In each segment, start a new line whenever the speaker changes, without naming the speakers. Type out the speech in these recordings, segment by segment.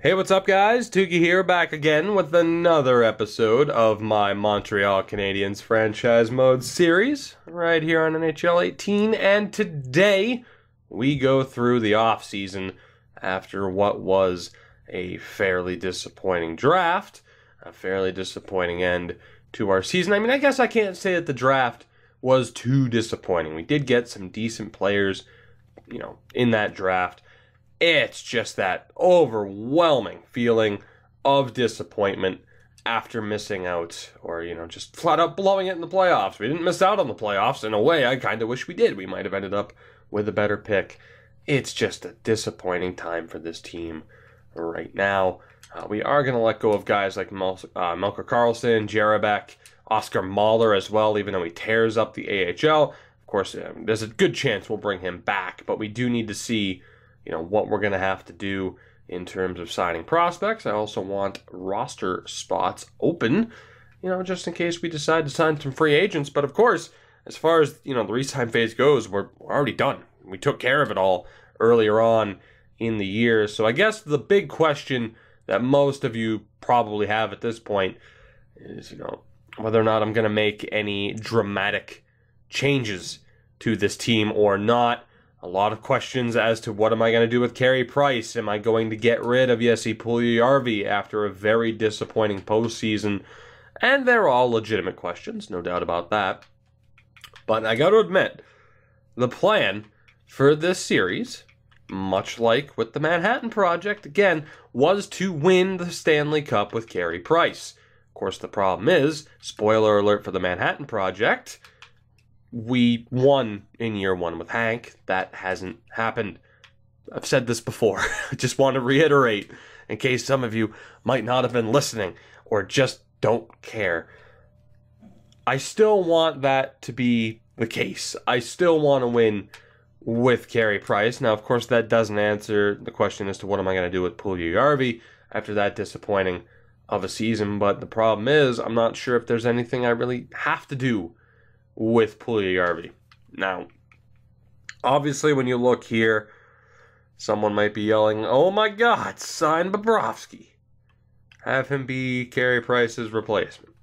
Hey, what's up, guys? Tukey here, back again with another episode of my Montreal Canadiens franchise mode series, right here on NHL 18, and today we go through the offseason after what was a fairly disappointing draft, a fairly disappointing end to our season. I mean, I guess I can't say that the draft was too disappointing. We did get some decent players, in that draft. It's just that overwhelming feeling of disappointment after missing out or, just flat out blowing it in the playoffs. We didn't miss out on the playoffs. In a way, I kind of wish we did. We might have ended up with a better pick. It's just a disappointing time for this team right now. We are going to let go of guys like Melker Karlsson, Jarabek, Oscar Mahler as well, even though he tears up the AHL. Of course, there's a good chance we'll bring him back, but we do need to see what we're going to have to do in terms of signing prospects. I also want roster spots open, just in case we decide to sign some free agents. But of course, as far as, the re-sign phase goes, we're already done. We took care of it all earlier on in the year. So I guess the big question that most of you probably have at this point is, whether or not I'm going to make any dramatic changes to this team or not. A lot of questions as to what am I going to do with Carey Price? Am I going to get rid of Jesse Puljujärvi after a very disappointing postseason? And they're all legitimate questions, no doubt about that. But I got to admit, the plan for this series, much like with the Manhattan Project, again, was to win the Stanley Cup with Carey Price. Of course, the problem is, spoiler alert for the Manhattan Project, we won in year one with Hank. That hasn't happened. I've said this before. I just want to reiterate in case some of you might not have been listening or just don't care. I still want that to be the case. I still want to win with Carey Price. Now, of course, that doesn't answer the question as to what am I going to do with Puljujärvi after that disappointing of a season. But the problem is, I'm not sure if there's anything I really have to do with Puljujärvi. Now, obviously, when you look here, someone might be yelling, "Oh my God, sign Bobrovsky. Have him be Carey Price's replacement."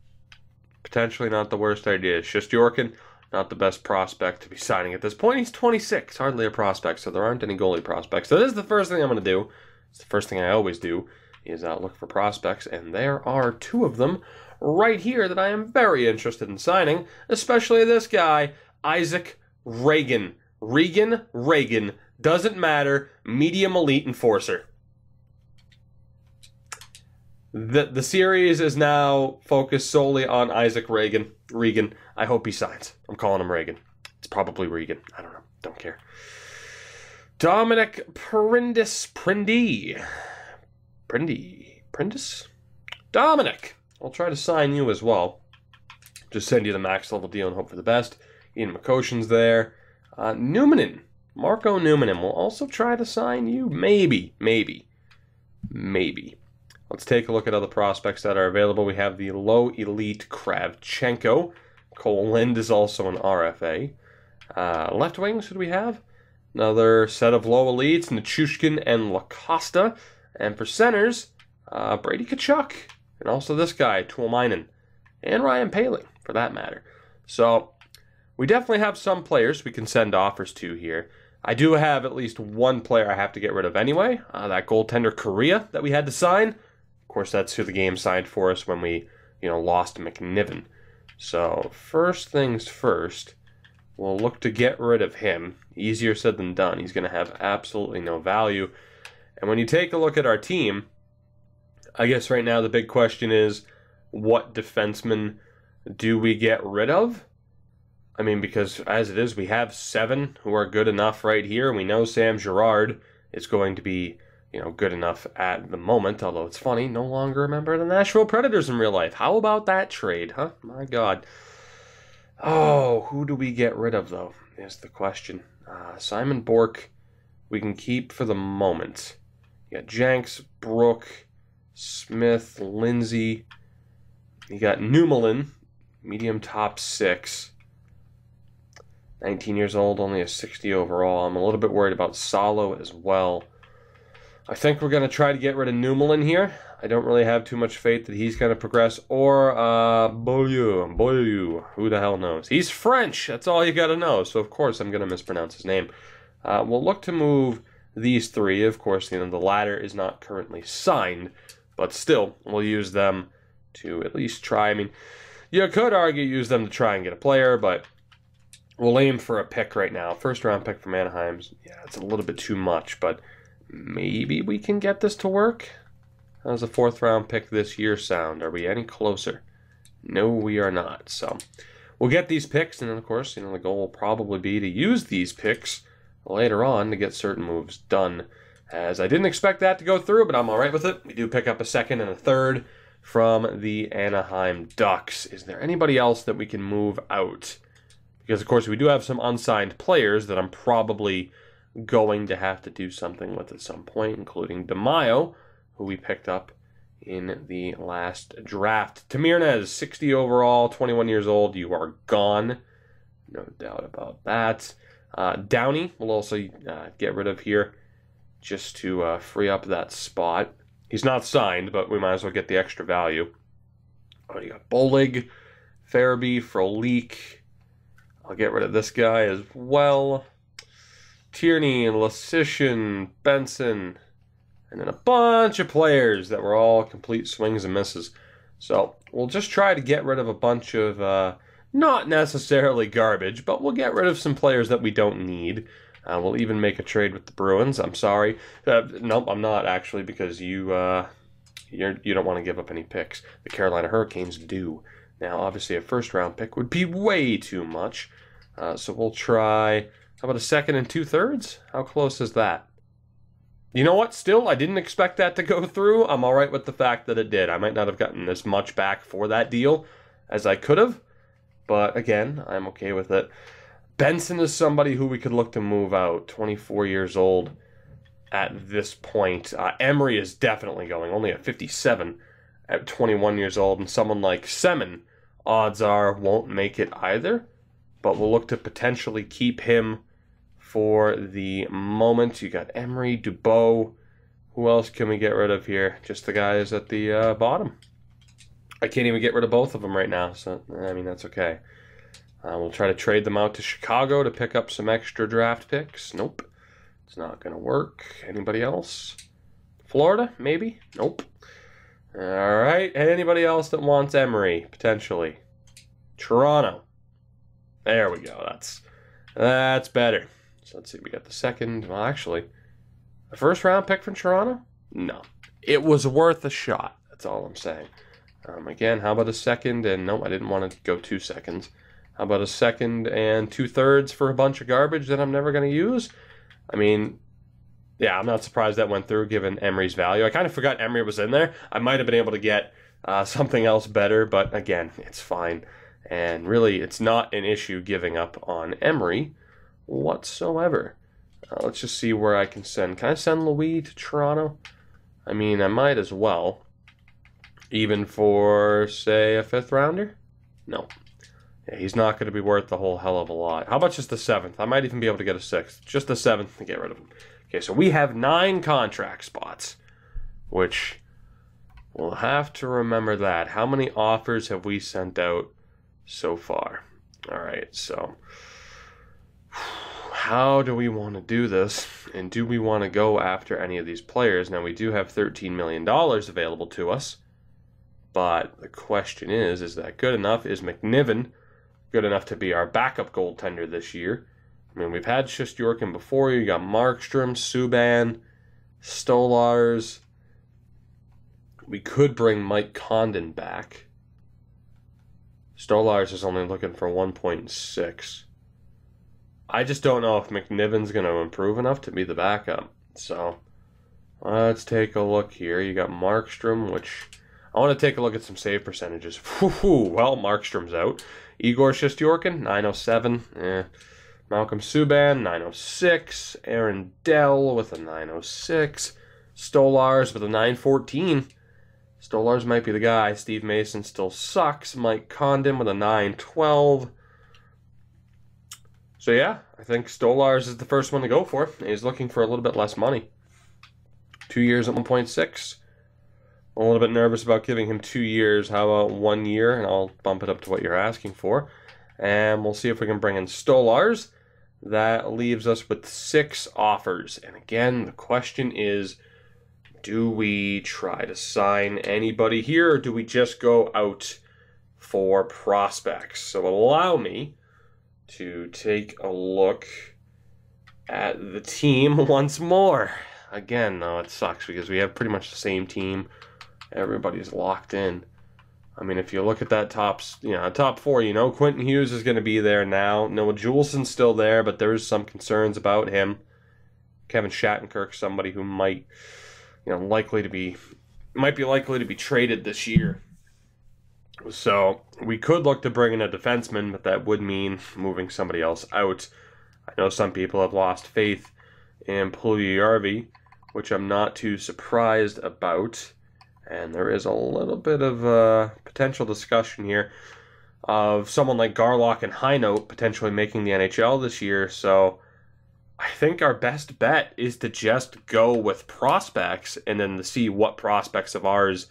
Potentially not the worst idea. Shesterkin, not the best prospect to be signing at this point. He's 26, hardly a prospect, so there aren't any goalie prospects. So this is the first thing I'm going to do. It's the first thing I always do, is look for prospects, and there are two of them right here that I am very interested in signing, especially this guy, Isaac Reagan. Reagan, doesn't matter, medium elite enforcer. The series is now focused solely on Isaac Reagan. I hope he signs. I'm calling him Reagan. It's probably Regan. I don't know. Don't care. Dominic Prindis. Dominic, I'll try to sign you as well. Just send you the max level deal and hope for the best. Ian McCoshen's there. Numanen. Marco Numanen will also try to sign you. Maybe. Let's take a look at other prospects that are available. We have the low elite Kravchenko. Cole Lind is also an RFA. Left wings, who do we have? Another set of low elites, Nichushkin and Lacosta. And for centers, Brady Tkachuk. And also this guy, Tuomainen. And Ryan Poehling, for that matter. So, we definitely have some players we can send offers to here. I do have at least one player I have to get rid of anyway. That goaltender Korea that we had to sign. Of course, that's who the game signed for us when we, lost McNiven. So, first things first, we'll look to get rid of him. Easier said than done. He's going to have absolutely no value. And when you take a look at our team, I guess right now the big question is, what defensemen do we get rid of? I mean, because as it is, we have 7 who are good enough right here. We know Sam Girard is going to be, good enough at the moment. Although it's funny, no longer a member of the Nashville Predators in real life. How about that trade, huh? My God. Oh, who do we get rid of, though, is the question. Simon Bork we can keep for the moment. You got Jenks, Brook, Smith, Lindsay. You got Numanen, medium top 6. 19 years old, only a 60 overall. I'm a little bit worried about Salo as well. I think we're going to try to get rid of Numelin here. I don't really have too much faith that he's going to progress. Or Beaulieu. Who the hell knows? He's French. That's all you got to know. So, of course, I'm going to mispronounce his name. We'll look to move these three. Of course, the latter is not currently signed. But still, we'll use them to at least try. I mean, you could argue use them to try and get a player, but we'll aim for a pick right now. First round pick from Anaheim's. Yeah, it's a little bit too much, but maybe we can get this to work. How's a 4th round pick this year sound? Are we any closer? No, we are not. So we'll get these picks, and then, of course, the goal will probably be to use these picks later on to get certain moves done. As I didn't expect that to go through, but I'm all right with it. We do pick up a 2nd and a 3rd from the Anaheim Ducks. Is there anybody else that we can move out? Because, of course, we do have some unsigned players that I'm probably going to have to do something with at some point, including DeMaio, who we picked up in the last draft. Tamirnez, 60 overall, 21 years old. You are gone. No doubt about that. Downey we'll also get rid of here just to free up that spot. He's not signed, but we might as well get the extra value. Oh, you got Bolig, Farabee, Frolik. I'll get rid of this guy as well. Tierney, Lasician, Benson, and then a bunch of players that were all complete swings and misses. So we'll just try to get rid of a bunch of not necessarily garbage, but we'll get rid of some players that we don't need. We'll even make a trade with the Bruins. I'm sorry. Nope, I'm not actually, because you don't want to give up any picks. The Carolina Hurricanes do. Now, obviously, a 1st round pick would be way too much. So we'll try. How about a 2nd and 2/3? How close is that? You know what? Still, I didn't expect that to go through. I'm all right with the fact that it did. I might not have gotten as much back for that deal as I could have. But again, I'm okay with it. Benson is somebody who we could look to move out. 24 years old at this point. Emery is definitely going. Only at 57 at 21 years old. And someone like Semin, odds are, won't make it either. But we'll look to potentially keep him for the moment. You got Emery, Dubois. Who else can we get rid of here? Just the guys at the bottom. I can't even get rid of both of them right now. So, I mean, that's okay. We'll try to trade them out to Chicago to pick up some extra draft picks. Nope. It's not going to work. Anybody else? Florida, maybe? Nope. All right. Anybody else that wants Emery, potentially? Toronto. There we go. That's better. So let's see. We got the 2nd. Well, actually, a 1st round pick from Toronto? No. It was worth a shot. That's all I'm saying. Again, how about a 2nd? And no, I didn't want to go 2 seconds. How about a 2nd and 2/3 for a bunch of garbage that I'm never going to use? I mean, yeah, I'm not surprised that went through given Emery's value. I kind of forgot Emery was in there. I might have been able to get something else better, but again, it's fine. And really, it's not an issue giving up on Emery whatsoever. Let's just see where I can send. Can I send Louis to Toronto? I mean, I might as well. Even for, say, a 5th rounder? No. Yeah, he's not going to be worth a whole hell of a lot. How about just the 7th? I might even be able to get a 6th. Just the 7th to get rid of him. Okay, so we have 9 contract spots, which we'll have to remember that. How many offers have we sent out so far? All right, so how do we want to do this? And do we want to go after any of these players? Now, we do have $13 million available to us. But the question is that good enough? Is McNiven good enough to be our backup goaltender this year? I mean, we've had Shesterkin before. You got Markstrom, Subban, Stolars. We could bring Mike Condon back. Stolars is only looking for 1.6. I just don't know if McNiven's going to improve enough to be the backup. So, let's take a look here. You got Markstrom, which I want to take a look at some save percentages. Well, Markstrom's out. Igor Shesterkin, 907. Malcolm Subban, 906. Aaron Dell with a 906. Stolars with a 914. Stolars might be the guy. Steve Mason still sucks. Mike Condon with a 912. So yeah, I think Stolars is the first one to go for. He's looking for a little bit less money. 2 years at 1.6. I'm a little bit nervous about giving him 2 years. How about 1 year? And I'll bump it up to what you're asking for. And we'll see if we can bring in Stolars. That leaves us with 6 offers. And again, the question is, do we try to sign anybody here, or do we just go out for prospects? So allow me to take a look at the team once more. Again, though, it sucks because we have pretty much the same team. Everybody's locked in. I mean, if you look at that top 4, Quentin Hughes is going to be there now. Noah Juulsen's still there, but there's some concerns about him. Kevin Shattenkirk, somebody who might be likely to be traded this year. So we could look to bring in a defenseman, but that would mean moving somebody else out. I know some people have lost faith in Puljujärvi, which I'm not too surprised about. And there is a little bit of potential discussion here of someone like Garlock and Heinold potentially making the NHL this year. So I think our best bet is to just go with prospects and then to see what prospects of ours,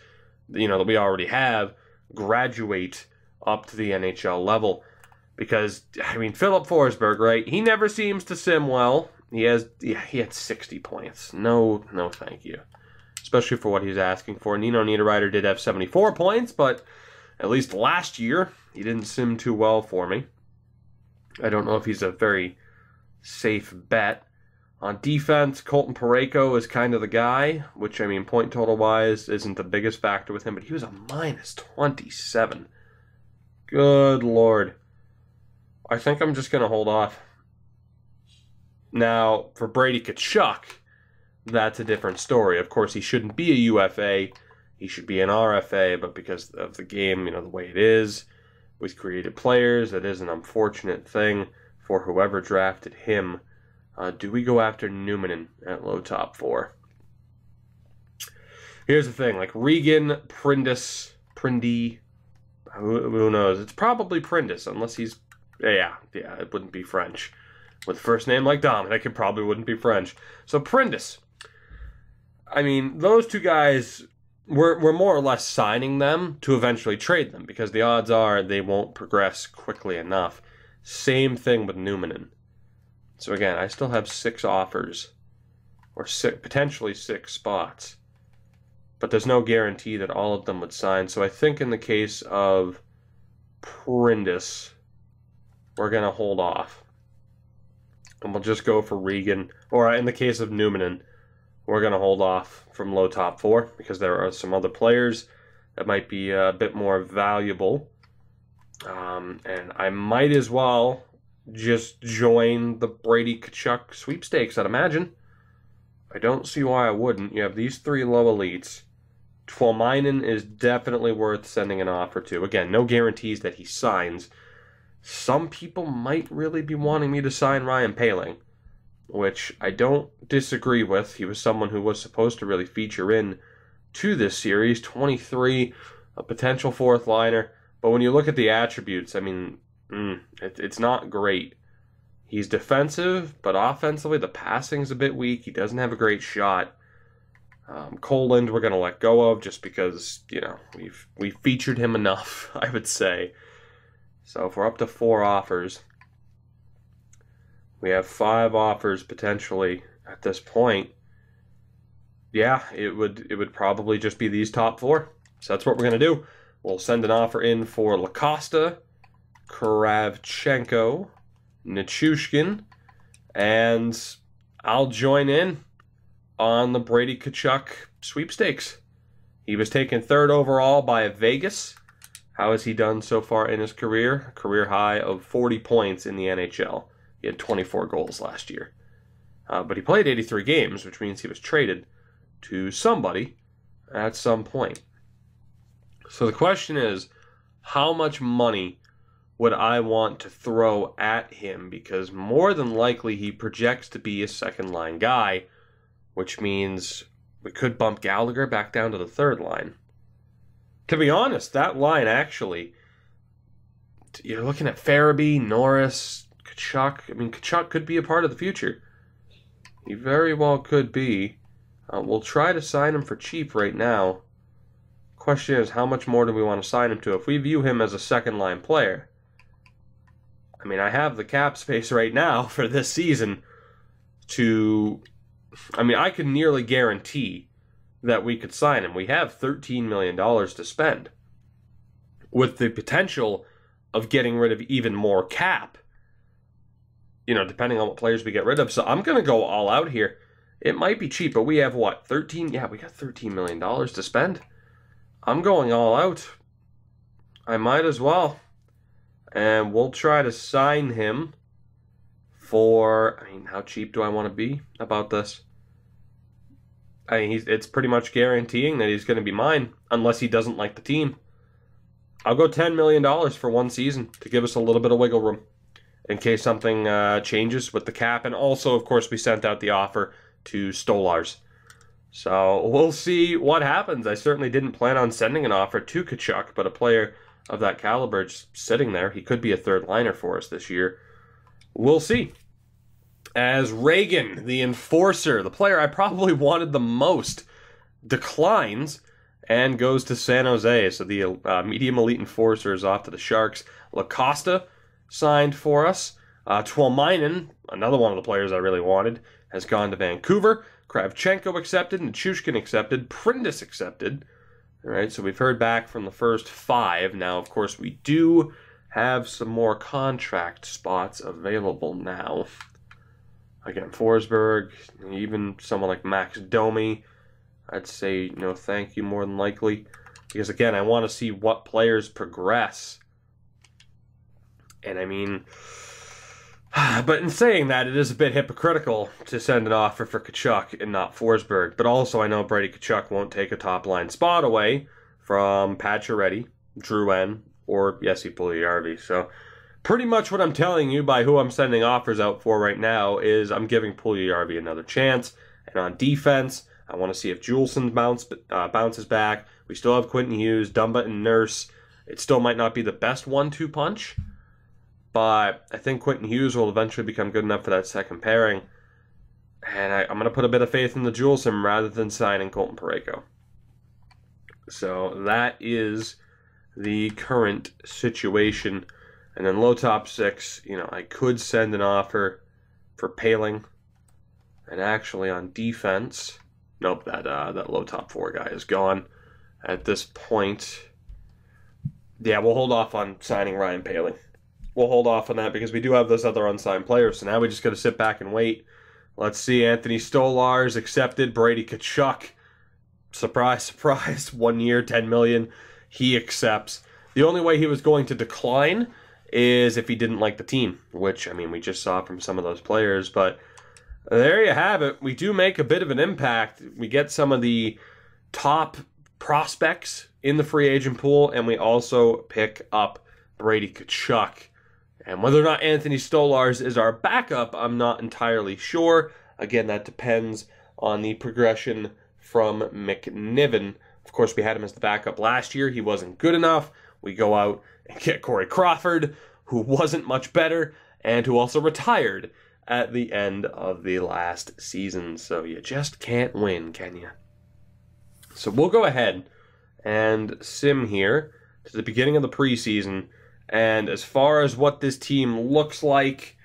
that we already have, graduate up to the NHL level. Because, Philip Forsberg, right? He never seems to sim well. He had 60 points. No, thank you. Especially for what he's asking for. Nino Niederreiter did have 74 points, but at least last year, he didn't sim too well for me. I don't know if he's a very safe bet. On defense, Colton Parayko is kind of the guy, which, point total-wise isn't the biggest factor with him, but he was a minus 27. Good Lord. I think I'm just going to hold off. Now, for Brady Tkachuk, that's a different story. Of course, he shouldn't be a UFA. He should be an RFA, but because of the game, the way it is, with creative players, that is an unfortunate thing for whoever drafted him. Do we go after Numminen at low top 4? Here's the thing, like Regan, Prindy, who knows? It's probably Prindis, unless he's, yeah, it wouldn't be French. With a first name like Dominic, it probably wouldn't be French. So Prindis. Those two guys, we're more or less signing them to eventually trade them, because the odds are they won't progress quickly enough. Same thing with Numminen. So again, I still have 6 offers, or potentially 6 spots. But there's no guarantee that all of them would sign. So I think in the case of Prindis, we're going to hold off. And we'll just go for Regan. Or in the case of Numminen, we're going to hold off from low top 4, because there are some other players that might be a bit more valuable. And I might as well just join the Brady Tkachuk sweepstakes, I'd imagine. I don't see why I wouldn't. You have these 3 low elites. Tuomainen is definitely worth sending an offer to. Again, no guarantees that he signs. Some people might really be wanting me to sign Ryan Poehling, which I don't disagree with. He was someone who was supposed to really feature in to this series. 23, a potential 4th liner. But when you look at the attributes, it's not great. He's defensive, but offensively the passing's a bit weak. He doesn't have a great shot. Coland we're going to let go of just because, we've featured him enough, I would say. So if we're up to 4 offers, we have 5 offers potentially at this point. Yeah, it would probably just be these top 4. So that's what we're going to do. We'll send an offer in for LaCosta, Kravchenko, Nichushkin, and I'll join in on the Brady Tkachuk sweepstakes. He was taken 3rd overall by Vegas. How has he done so far in his career? A career high of 40 points in the NHL. He had 24 goals last year. But he played 83 games, which means he was traded to somebody at some point. So the question is, how much money would I want to throw at him? Because more than likely he projects to be a 2nd-line guy, which means we could bump Gallagher back down to the 3rd line. To be honest, that line actually, you're looking at Farabee, Norris, Tkachuk. Tkachuk could be a part of the future. He very well could be. We'll try to sign him for cheap right now. Question is, how much more do we want to sign him to? If we view him as a second-line player, I mean, I have the cap space right now for this season to... I mean, I can nearly guarantee that we could sign him. We have $13 million to spend, with the potential of getting rid of even more cap, you know, depending on what players we get rid of. So I'm going to go all out here. It might be cheap, but we have what, 13? Yeah, we got $13 million to spend. I'm going all out. I might as well. And we'll try to sign him for, I mean, how cheap do I want to be about this? I mean, it's pretty much guaranteeing that he's going to be mine, unless he doesn't like the team. I'll go $10 million for one season to give us a little bit of wiggle room in case something changes with the cap. And also, of course, we sent out the offer to Stolarz. So we'll see what happens. I certainly didn't plan on sending an offer to Tkachuk, but a player of that caliber just sitting there, he could be a third liner for us this year. We'll see. As Reagan, the enforcer, the player I probably wanted the most, declines and goes to San Jose. So the medium elite enforcer is off to the Sharks. LaCosta signed for us. Tuomainen, another one of the players I really wanted, has gone to Vancouver. Kravchenko accepted, Nichushkin accepted, Prindis accepted. All right, so we've heard back from the first 5. Now, of course, we do have some more contract spots available now. Again, Forsberg, even someone like Max Domi, I'd say no thank you more than likely. Because, again, I want to see what players progress. And, I mean... But in saying that, it is a bit hypocritical to send an offer for Tkachuk and not Forsberg. But also, I know Brady Tkachuk won't take a top-line spot away from Pacioretty, Drouin, or Jesse Puljujarvi. So, pretty much what I'm telling you by who I'm sending offers out for right now is I'm giving Puljujarvi another chance. And on defense, I want to see if Juleson bounces back. We still have Quentin Hughes, Dumba, and Nurse. It still might not be the best 1-2 punch, but I think Quentin Hughes will eventually become good enough for that second pairing. And I'm going to put a bit of faith in the Juleson rather than signing Colton Parayko. So that is the current situation. And then low top 6, you know, I could send an offer for Paling. And actually on defense, nope, that low top 4 guy is gone at this point. Yeah, we'll hold off on signing Ryan Paling. We'll hold off on that because we do have those other unsigned players. So now we just got to sit back and wait. Let's see. Anthony Stolarz accepted. Brady Tkachuk, surprise, surprise, 1 year, $10 million. He accepts. The only way he was going to decline is if he didn't like the team, which, I mean, we just saw from some of those players. But there you have it. We do make a bit of an impact. We get some of the top prospects in the free agent pool, and we also pick up Brady Tkachuk. And whether or not Anthony Stolarz is our backup, I'm not entirely sure. Again, that depends on the progression from McNiven. Of course, we had him as the backup last year. He wasn't good enough. We go out and get Corey Crawford, who wasn't much better, and who also retired at the end of the last season. So you just can't win, can you? So we'll go ahead and sim here to the beginning of the preseason. And as far as what this team looks like,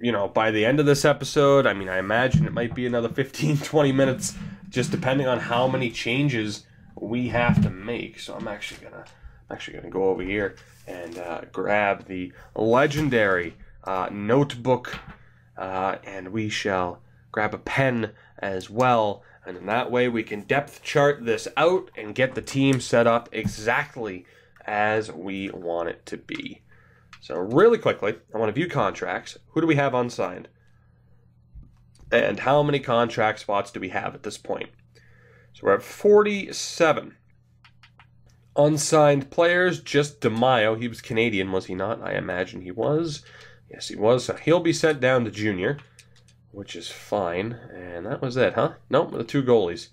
you know, by the end of this episode, I mean, I imagine it might be another 15, 20 minutes, just depending on how many changes we have to make. So I'm actually gonna go over here and grab the legendary notebook, and we shall grab a pen as well. And in that way, we can depth chart this out and get the team set up exactly as we want it to be. So really quickly, I want to view contracts. Who do we have unsigned? And how many contract spots do we have at this point? So we're at 47. Unsigned players, just DeMaio. He was Canadian, was he not? I imagine he was. Yes, he was. So he'll be sent down to junior, which is fine. And that was it, huh? Nope, the 2 goalies.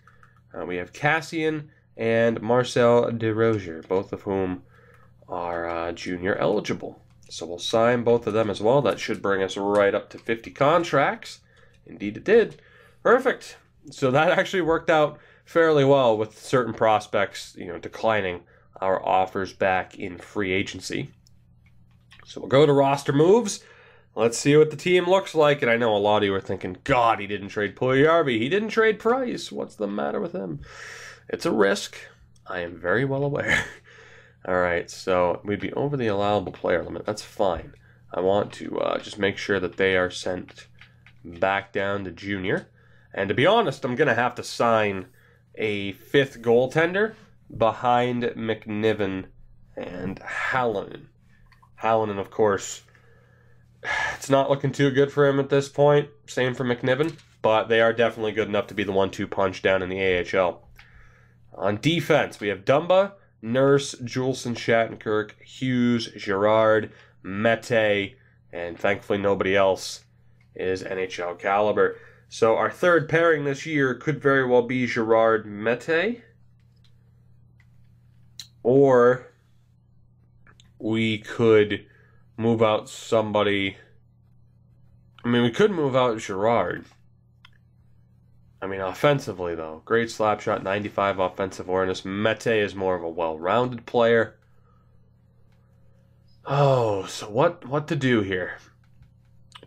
We have Cassian and Marcel DeRozier, both of whom are junior eligible. So we'll sign both of them as well. That should bring us right up to 50 contracts. Indeed it did. Perfect. So that actually worked out fairly well with certain prospects, declining our offers back in free agency. So we'll go to roster moves. Let's see what the team looks like. And I know a lot of you are thinking, God, he didn't trade Puljujarvi. He didn't trade Price. What's the matter with him? It's a risk. I am very well aware. All right, so we'd be over the allowable player limit. That's fine. I want to just make sure that they are sent back down to junior. And to be honest, I'm going to have to sign a fifth goaltender behind McNiven and Hallinan. Hallinan, of course, it's not looking too good for him at this point. Same for McNiven, but they are definitely good enough to be the 1-2 punch down in the AHL. On defense, we have Dumba, Nurse, Juleson, Shattenkirk, Hughes, Girard, Mete, and thankfully nobody else is NHL caliber. So our third pairing this year could very well be Girard, Mete, or we could move out somebody. I mean, we could move out Girard. I mean, offensively, though, great slap shot, 95 offensive awareness. Mete is more of a well-rounded player. Oh, so what to do here?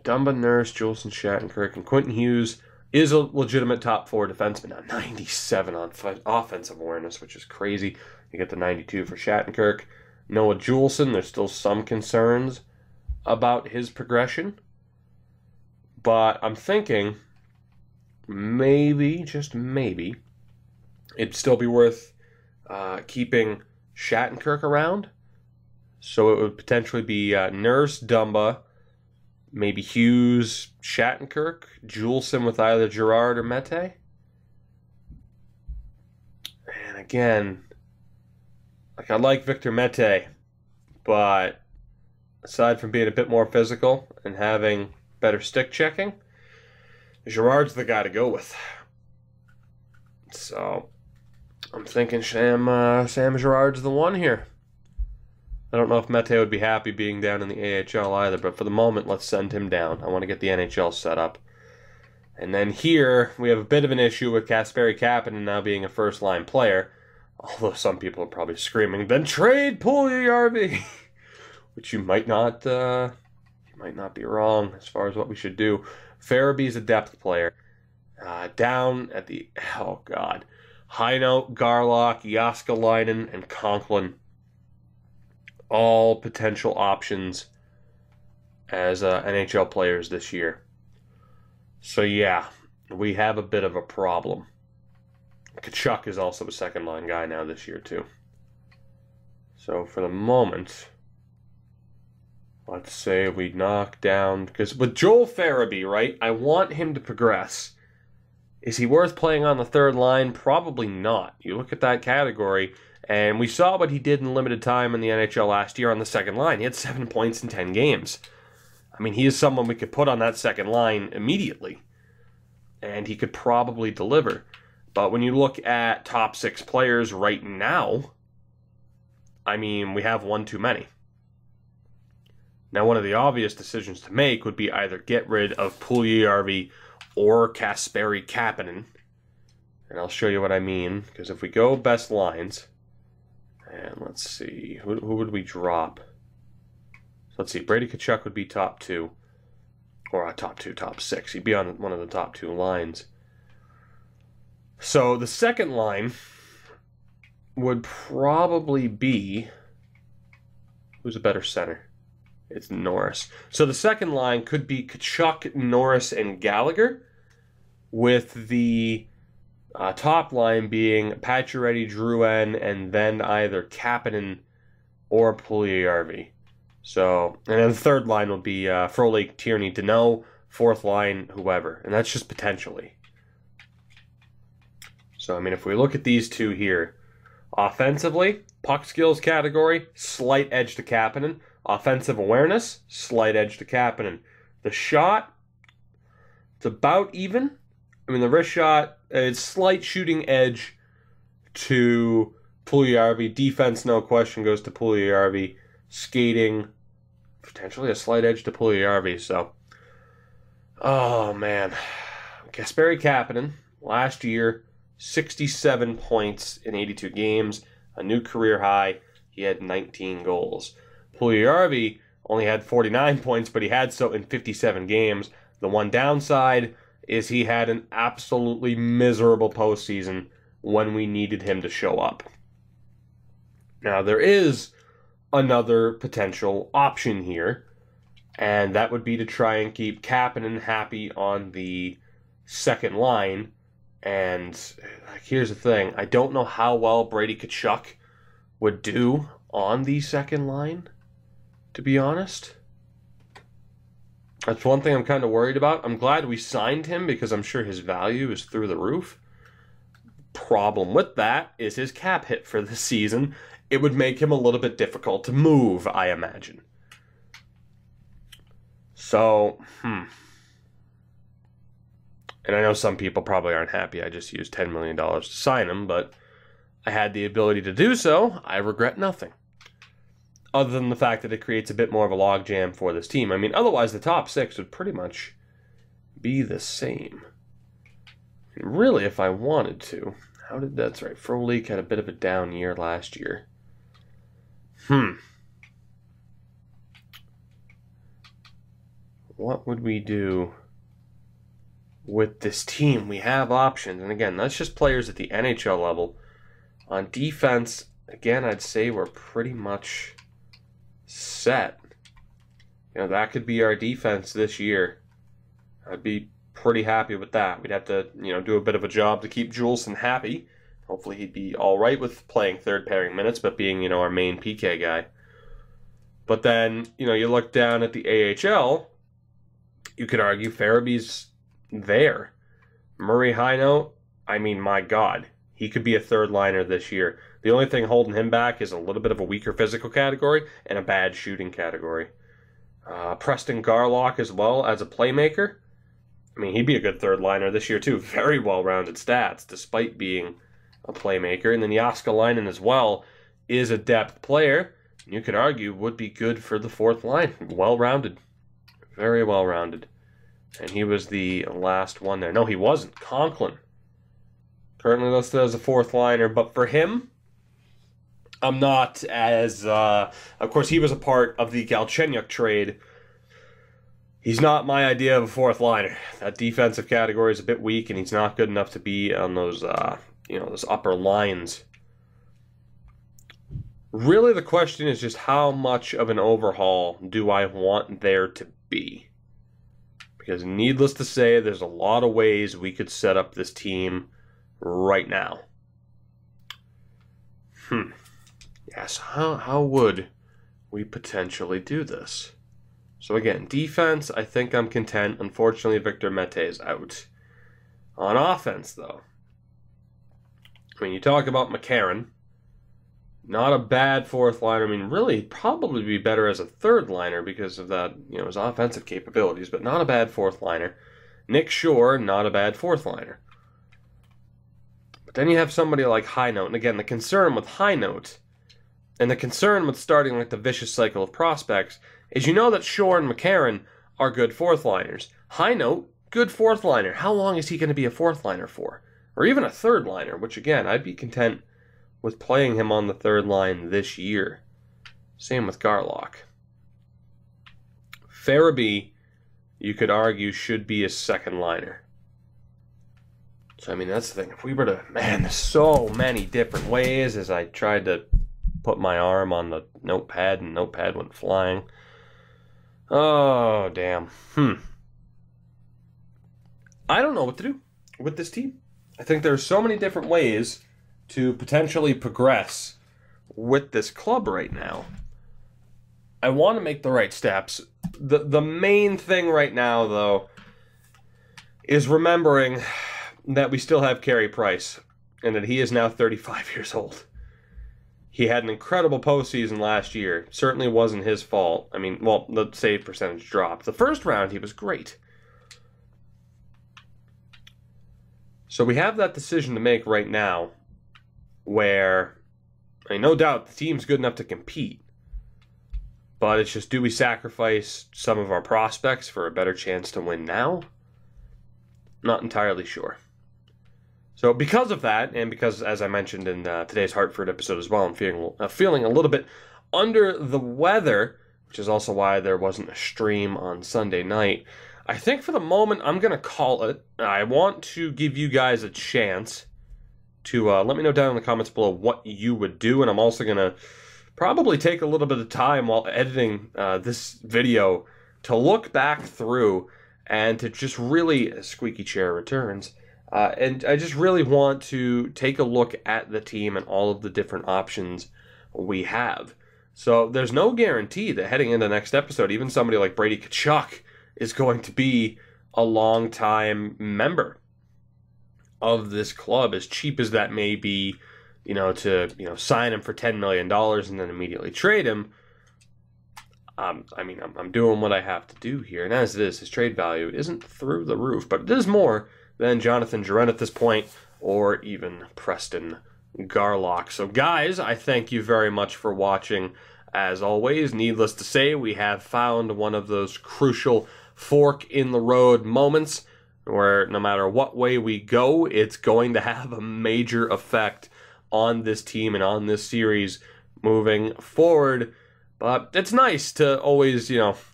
Dumba, Nurse, Juleson, Shattenkirk, and Quentin Hughes is a legitimate top 4 defenseman. Now, 97 on offensive awareness, which is crazy. You get the 92 for Shattenkirk. Noah Juleson, there's still some concerns about his progression. But I'm thinking maybe, just maybe, it'd still be worth keeping Shattenkirk around. So it would potentially be Nurse, Dumba, maybe Hughes, Shattenkirk, Juleson with either Girard or Mete. And again, I like Victor Mete, but aside from being a bit more physical and having better stick checking, Girard's the guy to go with. So I'm thinking Sam Girard's the one here. I don't know if Mete would be happy being down in the AHL either, but for the moment, let's send him down. I want to get the NHL set up. And then here, we have a bit of an issue with Kasperi Kapanen now being a first-line player, although some people are probably screaming, then trade Puljujarvi! Which you might not be wrong as far as what we should do. Farabee's a depth player. Down at the, oh God, Heino, Garlock, Jaskalainen, and Conklin. All potential options as NHL players this year. So yeah, we have a bit of a problem. Tkachuk is also a second-line guy now this year too. So for the moment, let's say we knock down, because with Joel Farabee, right, I want him to progress. Is he worth playing on the third line? Probably not. You look at that category, and we saw what he did in limited time in the NHL last year on the second line. He had 7 points in 10 games. I mean, he is someone we could put on that second line immediately, and he could probably deliver. But when you look at top 6 players right now, I mean, we have one too many. Now, one of the obvious decisions to make would be either get rid of Puljujarvi or Kasperi Kapanen. And I'll show you what I mean, because if we go best lines, and let's see, who would we drop? So let's see, Brady Tkachuk would be top 2, or top 6. He'd be on one of the top 2 lines. So the second line would probably be, who's a better center? It's Norris. So the second line could be Tkachuk, Norris, and Gallagher, with the top line being Pacioretty, Drouin, and then either Kapanen or Puljujarvi. So, and then the third line will be Frolik, Tierney, Deneau, fourth line, whoever. And that's just potentially. So, I mean, if we look at these two here, offensively, puck skills category, slight edge to Kapanen. Offensive awareness, slight edge to Kapanen. The shot, it's about even. I mean, the wrist shot, it's slight shooting edge to Puljujarvi. Defense, no question, goes to Puljujarvi. Skating, potentially a slight edge to Puljujarvi. So, oh man, Kasperi Kapanen, Last year, 67 points in 82 games, a new career high. He had 19 goals. Puljujarvi only had 49 points, but he had so in 57 games. The one downside is he had an absolutely miserable postseason when we needed him to show up. Now, there is another potential option here, and that would be to try and keep Kapanen happy on the second line. And here's the thing. I don't know how well Brady Tkachuk would do on the second line, to be honest. That's one thing I'm kind of worried about. I'm glad we signed him because I'm sure his value is through the roof. Problem with that is his cap hit for this season. It would make him a little bit difficult to move, I imagine. So, And I know some people probably aren't happy I just used $10 million to sign him, but I had the ability to do so. I regret nothing. Other than the fact that it creates a bit more of a logjam for this team. I mean, otherwise the top six would pretty much be the same. And really, if I wanted to. That's right, Frolik had a bit of a down year last year. What would we do with this team? We have options. And again, that's just players at the NHL level. On defense, again, I'd say we're pretty much set. You know, that could be our defense this year. I'd be pretty happy with that. We'd have to, do a bit of a job to keep Juleson happy. Hopefully he'd be all right with playing third pairing minutes, but being, our main PK guy. But then, you look down at the AHL, you could argue Farabee's there. Murray High-Note, I mean, my God, he could be a third liner this year. The only thing holding him back is a little bit of a weaker physical category and a bad shooting category. Preston Garlock as well as a playmaker. I mean, he'd be a good third liner this year too. Very well-rounded stats, despite being a playmaker. And then Jääskeläinen as well is a depth player. You could argue would be good for the fourth line. Well-rounded. Very well-rounded. And he was the last one there. No, he wasn't. Conklin. Currently listed as a fourth liner. But for him, I'm not as... of course, he was a part of the Galchenyuk trade. He's not my idea of a fourth liner. That defensive category is a bit weak, and he's not good enough to be on those, those upper lines. Really, the question is just how much of an overhaul do I want there to be? Because needless to say, there's a lot of ways we could set up this team right now. Yes, how would we potentially do this? So again, defense, I think I'm content. Unfortunately, Victor Mete is out. On offense, though, I mean, you talk about McCarron. Not a bad fourth liner. I mean, really, he'd probably be better as a third liner because of that, his offensive capabilities, but not a bad fourth liner. Nick Shore, not a bad fourth liner. But then you have somebody like High-Note. And again, the concern with High-Note and the concern with starting like the vicious cycle of prospects is that Shore and McCarron are good fourth liners. High-Note, good fourth liner. How long is he going to be a fourth liner for? Or even a third liner, which again, I'd be content with playing him on the third line this year. Same with Garlock. Farabee, you could argue, should be a second liner. So, I mean, that's the thing. If we were to... Man, there's so many different ways as I tried to put my arm on the notepad and notepad went flying. Oh, damn. I don't know what to do with this team. I think there's so many different ways to potentially progress with this club right now. I want to make the right steps. The main thing right now, though, is remembering that we still have Carey Price and that he is now 35 years old. He had an incredible postseason last year. Certainly wasn't his fault. I mean, well, the save percentage dropped. The first round, he was great. So we have that decision to make right now where, I mean, no doubt the team's good enough to compete. But it's just, do we sacrifice some of our prospects for a better chance to win now? Not entirely sure. So because of that, and because, as I mentioned in today's Hartford episode as well, I'm feeling a little bit under the weather, which is also why there wasn't a stream on Sunday night. I think for the moment, I'm going to call it. I want to give you guys a chance to let me know down in the comments below what you would do, and I'm also going to probably take a little bit of time while editing this video to look back through and to just really, squeaky chair returns, and I just really want to take a look at the team and all of the different options we have. So there's no guarantee that heading into the next episode, even somebody like Brady Tkachuk is going to be a long-time member of this club, as cheap as that may be, to sign him for $10 million and then immediately trade him. I'm doing what I have to do here, and as it is, his trade value isn't through the roof, but it is more than Jonathan Drouin at this point, or even Preston Garlock. So guys, I thank you very much for watching. As always, needless to say, we have found one of those crucial fork-in-the-road moments where no matter what way we go, it's going to have a major effect on this team and on this series moving forward. But it's nice to always,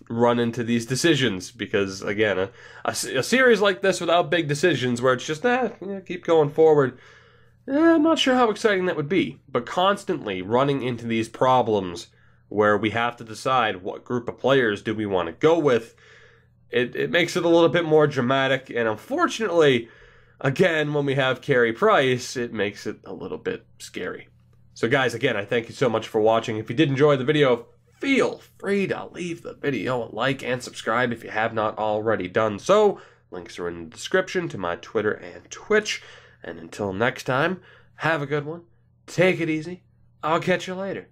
run into these decisions because, again, a series like this without big decisions where it's just, keep going forward, I'm not sure how exciting that would be. But constantly running into these problems where we have to decide what group of players do we want to go with, it makes it a little bit more dramatic, and unfortunately, again, when we have Carey Price, it makes it a little bit scary. So guys, again, I thank you so much for watching. If you did enjoy the video, feel free to leave the video a like and subscribe if you have not already done so. Links are in the description to my Twitter and Twitch. And until next time, have a good one, take it easy, I'll catch you later.